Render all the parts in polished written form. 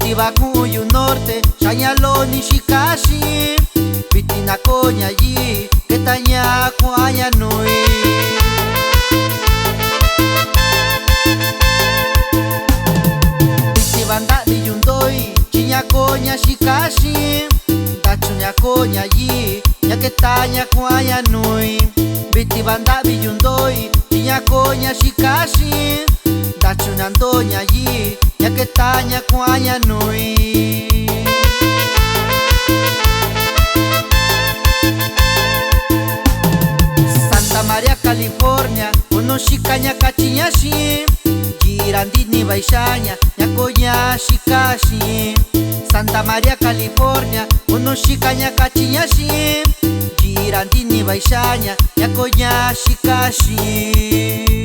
Vitibacuyo norte, Chañaloni Shikashi, Vitina coña allí, que taña cuaya nui. Vitibanda di yundoi, chiña coña Shikashi, Dachuña coña allí, ya que taña cuaya nui. Vitibanda di yundoi, chiña coña Shikashi, Dachuña andoña allí, ya que taña cuaya nui. Santa María, California, uno shikaña kachiñashi, girandini baixaña, ñacoña shikashi. Santa María, California, uno shikaña kachiñashi, girandini baixaña, ñacoña shikashi.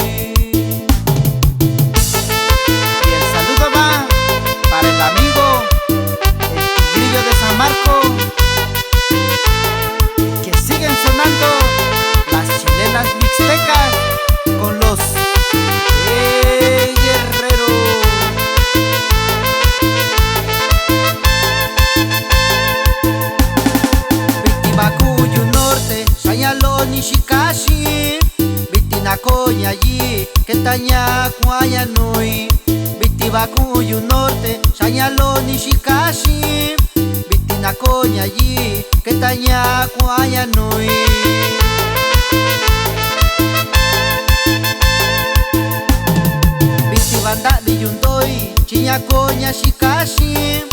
Para el amigo, el Tigrillo de San Marco, que siguen sonando las chilenas mixtecas con los Guerrero. Vitibacuyo norte, Chañaloni Shikashi, Vitinacoña allí, que taña cuaya nui. Vitibacuyo norte, Chañaloni Shikashi, Vitinacoña allí, que taña cuaya nui. Vitibanda di yundoi, chiña coña Shikashi,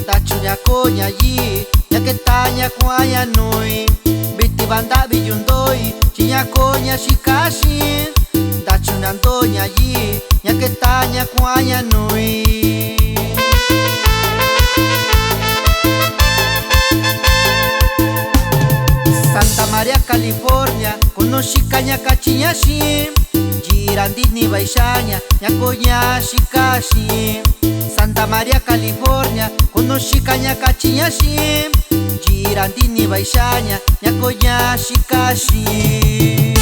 Dachuña coña allí, ya que taña cuaya nui. Vitibanda di yundoi, chiña coña Shikashi, Dachuña andoña allí, ya que taña cuaya nui. Santa María, California, cono shikaña kachiñashi, girandini baixaña, ñacoña shikashi. Santa María, California, cono shikaña kachiñashi, girandini baixaña, ñacoña shikashi.